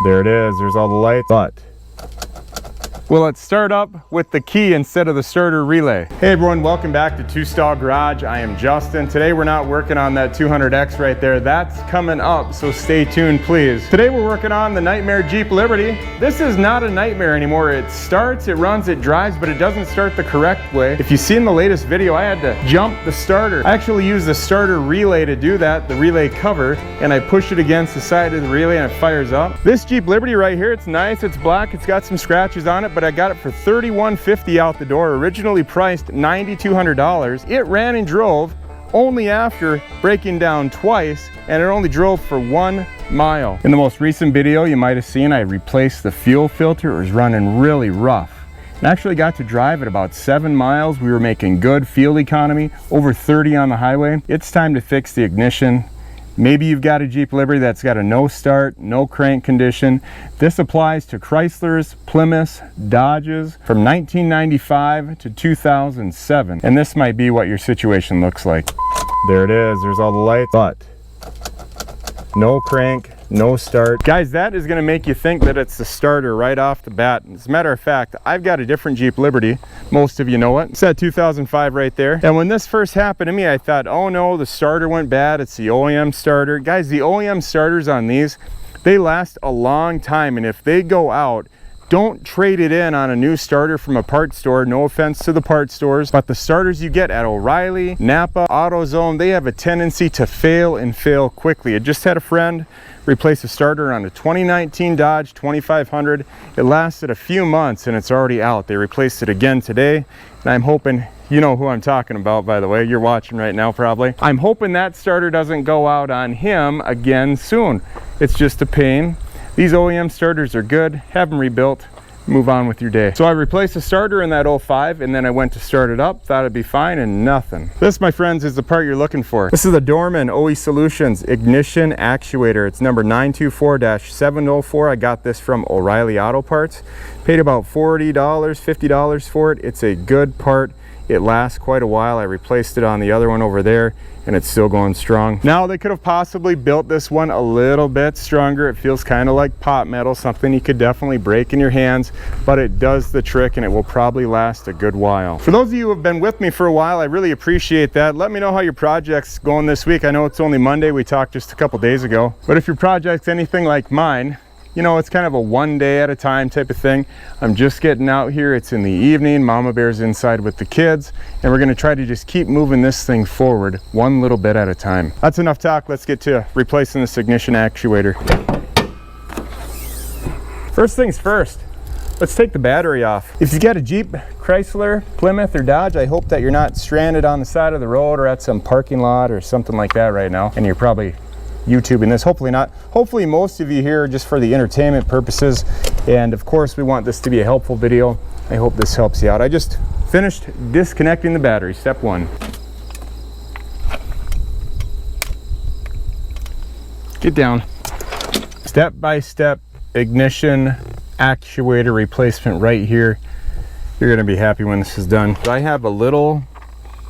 There it is, there's all the lights, but will it start up with the key instead of the starter relay? Hey everyone, welcome back to Two Stall Garage. I am Justin. Today we're not working on that 200X right there. That's coming up, so stay tuned please. Today we're working on the Nightmare Jeep Liberty. This is not a nightmare anymore. It starts, it runs, it drives, but it doesn't start the correct way. If you've seen the latest video, I had to jump the starter. I actually used the starter relay to do that, the relay cover, and I push it against the side of the relay and it fires up. This Jeep Liberty right here, it's nice, it's black, it's got some scratches on it, but I got it for $31.50 out the door, originally priced $9,200. It ran and drove only after breaking down twice, and it only drove for 1 mile. In the most recent video you might have seen, I replaced the fuel filter. It was running really rough. I actually got to drive at about 7 miles. We were making good fuel economy, over 30 on the highway. It's time to fix the ignition. Maybe you've got a Jeep Liberty that's got a no start, no crank condition. This applies to Chryslers, Plymouths, Dodges from 1995 to 2007. And this might be what your situation looks like. There it is, there's all the lights, but no crank, no start. Guys, that is gonna make you think that it's the starter right off the bat. As a matter of fact, I've got a different Jeep Liberty. Most of you know it. It's that 2005 right there. And when this first happened to me, I thought, oh no, the starter went bad. It's the OEM starter. Guys, the OEM starters on these, they last a long time. And if they go out, don't trade it in on a new starter from a parts store. No offense to the parts stores, but the starters you get at O'Reilly, Napa, AutoZone, they have a tendency to fail and fail quickly. I just had a friend replace a starter on a 2019 Dodge 2500. It lasted a few months and it's already out. They replaced it again today, and I'm hoping, you know who I'm talking about, by the way, you're watching right now probably. I'm hoping that starter doesn't go out on him again soon. It's just a pain. These OEM starters are good. Have them rebuilt, move on with your day. So I replaced the starter in that 05, and then I went to start it up, thought it'd be fine, and nothing. This, my friends, is the part you're looking for. This is the Dorman OE Solutions Ignition Actuator. It's number 924-704. I got this from O'Reilly Auto Parts. Paid about $40, $50 for it. It's a good part. It lasts quite a while. I replaced it on the other one over there, and it's still going strong. Now, they could have possibly built this one a little bit stronger. It feels kind of like pot metal, something you could definitely break in your hands, but it does the trick and it will probably last a good while. For those of you who have been with me for a while, I really appreciate that. Let me know how your project's going this week. I know it's only Monday. We talked just a couple days ago, but if your project's anything like mine, you know, it's kind of a one day at a time type of thing. I'm just getting out here. It's in the evening. Mama Bear's inside with the kids, and we're going to try to just keep moving this thing forward one little bit at a time. That's enough talk. Let's get to replacing this ignition actuator. First things first, let's take the battery off. If you've got a Jeep, Chrysler, Plymouth, or Dodge, I hope that you're not stranded on the side of the road or at some parking lot or something like that right now, and you're probably YouTubing this. Hopefully not. Hopefully most of you here just for the entertainment purposes, and of course we want this to be a helpful video. I hope this helps you out. I just finished disconnecting the battery, step one. Get down. Step by step ignition actuator replacement right here. You're going to be happy when this is done. I have a little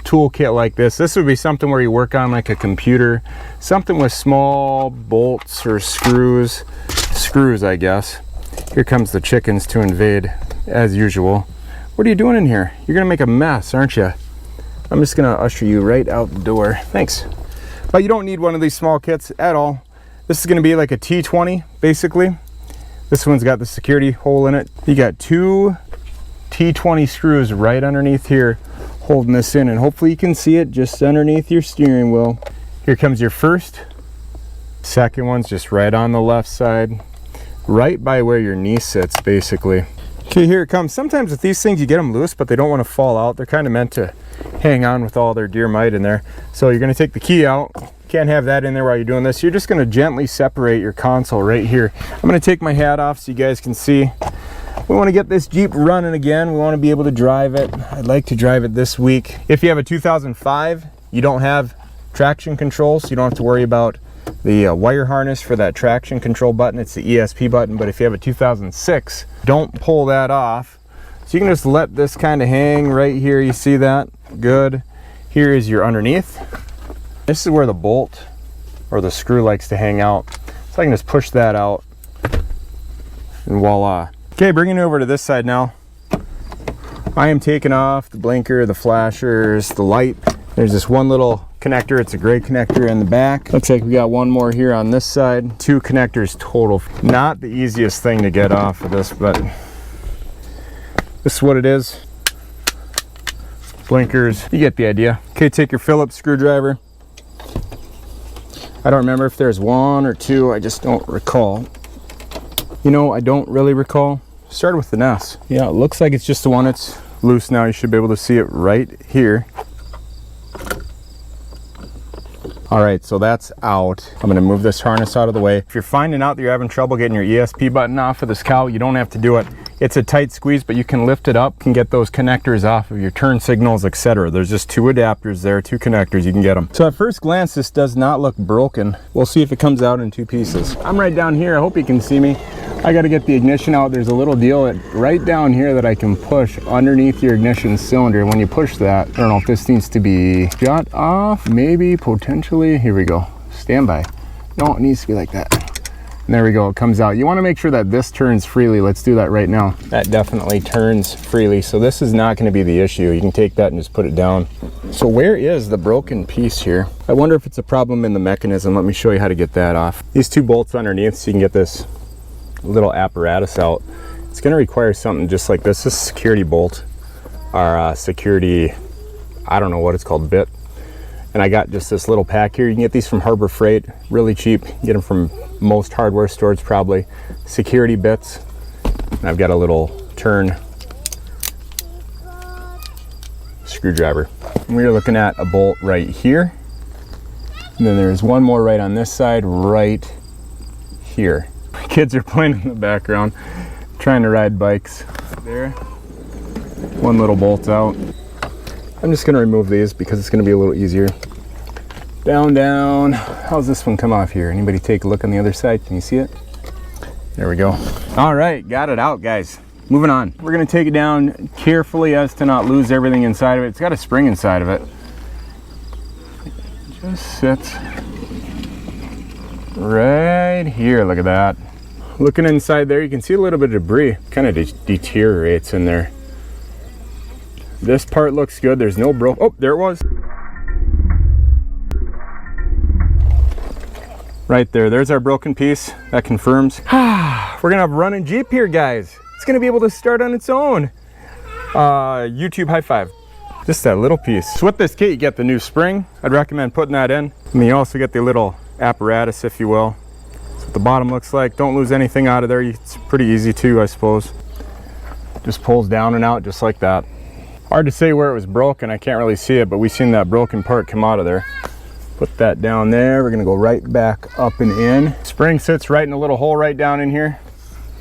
toolkit like this. This would be something where you work on like a computer, something with small bolts or screws I guess. Here comes the chickens to invade as usual. What are you doing in here? You're gonna make a mess, aren't you? I'm just gonna usher you right out the door. Thanks. But you don't need one of these small kits at all. This is gonna be like a T20 basically. This one's got the security hole in it. You got 2 T20 screws right underneath here holding this in, and hopefully you can see it just underneath your steering wheel. Here comes your first. Second one's just right on the left side, right by where your knee sits basically. Okay, here it comes. Sometimes with these things you get them loose, but they don't want to fall out. They're kind of meant to hang on with all their dear might in there. So you're going to take the key out. Can't have that in there while you're doing this. You're just going to gently separate your console right here. I'm going to take my hat off so you guys can see. We want to get this Jeep running again. We want to be able to drive it. I'd like to drive it this week. If you have a 2005, you don't have traction control, so you don't have to worry about the wire harness for that traction control button. It's the ESP button. But if you have a 2006, don't pull that off. So you can just let this kind of hang right here. You see that? Good. Here is your underneath. This is where the bolt or the screw likes to hang out. So I can just push that out and voila. Okay, bringing it over to this side now. I am taking off the blinker, the flashers, the light. There's this one little connector. It's a gray connector in the back. Looks like we got one more here on this side. 2 connectors total. Not the easiest thing to get off of this, but this is what it is. Blinkers, you get the idea. Okay, take your Phillips screwdriver. I don't remember if there's 1 or 2, I just don't recall. You know, I don't really recall. Start with the S. Yeah, it looks like it's just the one that's loose now. You should be able to see it right here. All right, so that's out. I'm gonna move this harness out of the way. If you're finding out that you're having trouble getting your ESP button off of this cow, you don't have to do it. It's a tight squeeze, but you can lift it up, can get those connectors off of your turn signals, etc. There's just 2 adapters there, 2 connectors, you can get them. So at first glance, this does not look broken. We'll see if it comes out in 2 pieces. I'm right down here, I hope you can see me. I gotta get the ignition out. There's a little deal right down here that I can push underneath your ignition cylinder. When you push that, I don't know if this needs to be shut off, maybe, potentially. Here we go, stand by. No, it needs to be like that. And there we go, it comes out. You wanna make sure that this turns freely. Let's do that right now. That definitely turns freely, so this is not gonna be the issue. You can take that and just put it down. So where is the broken piece here? I wonder if it's a problem in the mechanism. Let me show you how to get that off. These 2 bolts underneath, so you can get this little apparatus out. It's going to require something just like this. This security bolt, or security, I don't know what it's called, bit. And I got just this little pack here. You can get these from Harbor Freight, really cheap. You get them from most hardware stores probably. Security bits. And I've got a little turn screwdriver. And we are looking at a bolt right here. And then there's one more right on this side, right here. Kids are playing in the background, trying to ride bikes. There, one little bolt out. I'm just gonna remove these because it's gonna be a little easier. Down, down. How's this one come off here? Anybody take a look on the other side? Can you see it? There we go. All right, got it out, guys. Moving on. We're gonna take it down carefully as to not lose everything inside of it. It's got a spring inside of it. It just sits right here. Look at that. Looking inside there, you can see a little bit of debris. Kind of deteriorates in there. This part looks good. There's no oh, there it was. Right there. There's our broken piece. That confirms. We're gonna have a running Jeep here, guys. It's gonna be able to start on its own. YouTube high five. Just that little piece. So with this kit, you get the new spring. I'd recommend putting that in. And then you also get the little apparatus, if you will. That's what the bottom looks like. Don't lose anything out of there. It's pretty easy too, I suppose. Just pulls down and out just like that. Hard to say where it was broken. I can't really see it, but we've seen that broken part come out of there. Put that down there. We're gonna go right back up and in. Spring sits right in a little hole right down in here.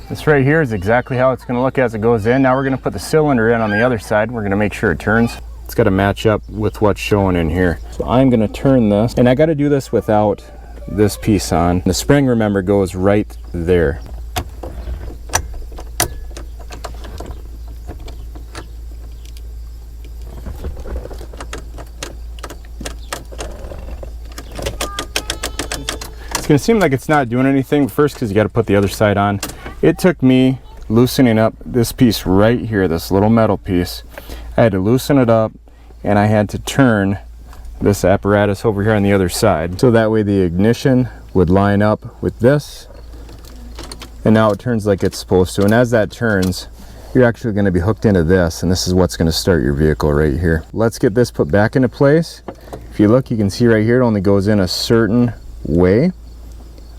This right here is exactly how it's gonna look as it goes in. Now we're gonna put the cylinder in on the other side. We're gonna make sure it turns. It's gotta match up with what's showing in here. So I'm gonna turn this, and I gotta do this without this piece on. The spring, remember, goes right there. It's gonna seem like it's not doing anything first because you got to put the other side on. It took me loosening up this piece right here, this little metal piece. I had to loosen it up, and I had to turn this apparatus over here on the other side, so that way the ignition would line up with this, and now it turns like it's supposed to. And as that turns, you're actually going to be hooked into this, and this is what's going to start your vehicle right here. Let's get this put back into place. If you look, you can see right here it only goes in a certain way.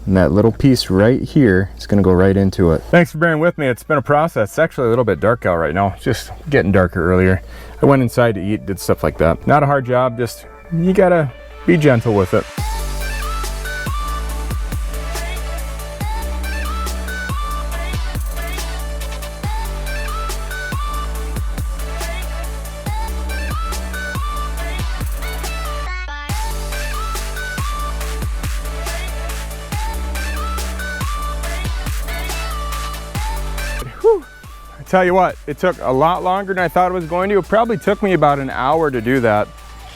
And that little piece right here is going to go right into it. Thanks for bearing with me. It's been a process. It's actually a little bit dark out right now. It's just getting darker earlier. I went inside to eat, did stuff like that. Not a hard job, just you gotta be gentle with it. Tell you what, it took a lot longer than I thought it was going to. It probably took me about an hour to do that.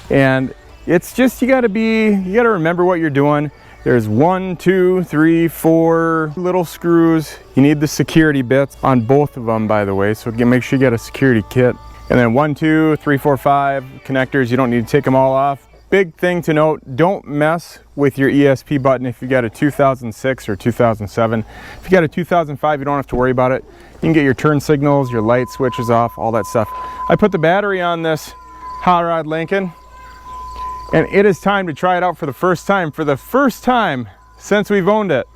And it's just, you gotta remember what you're doing. There's 1, 2, 3, 4 little screws. You need the security bits on both of them, by the way, so make sure you get a security kit. And then 1, 2, 3, 4, 5 connectors. You don't need to take them all off. Big thing to note, don't mess with your ESP button if you got a 2006 or 2007. If you got a 2005, you don't have to worry about it. You can get your turn signals, your light switches off, all that stuff. I put the battery on this Hot Rod Lincoln, and it is time to try it out for the first time. For the first time since we've owned it.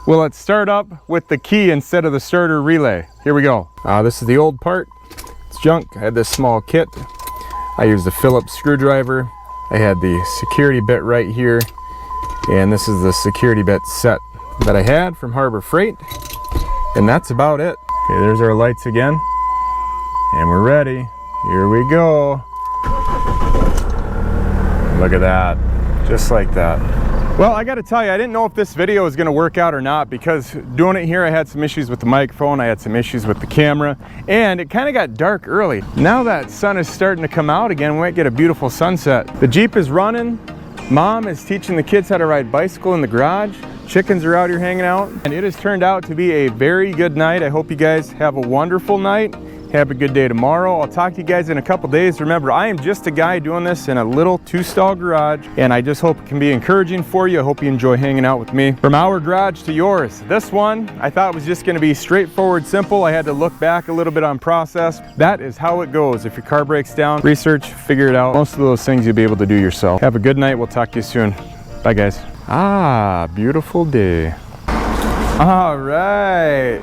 Will it start up with the key instead of the starter relay? Here we go. This is the old part. It's junk. I had this small kit. I used a Phillips screwdriver. I had the security bit right here, and this is the security bit set that I had from Harbor Freight, and that's about it. Okay, there's our lights again, and we're ready. Here we go. Look at that, just like that. Well, I gotta tell you, I didn't know if this video was gonna work out or not, because doing it here, I had some issues with the microphone, I had some issues with the camera, and it kind of got dark early. Now that sun is starting to come out again, we might get a beautiful sunset. The Jeep is running. Mom is teaching the kids how to ride bicycle in the garage. Chickens are out here hanging out, and it has turned out to be a very good night. I hope you guys have a wonderful night. Have a good day tomorrow. I'll talk to you guys in a couple days. Remember, I am just a guy doing this in a little 2-stall garage, and I just hope it can be encouraging for you. I hope you enjoy hanging out with me. From our garage to yours. This one, I thought was just gonna be straightforward, simple. I had to look back a little bit on process. That is how it goes. If your car breaks down, research, figure it out. Most of those things you'll be able to do yourself. Have a good night. We'll talk to you soon. Bye, guys. Beautiful day. All right.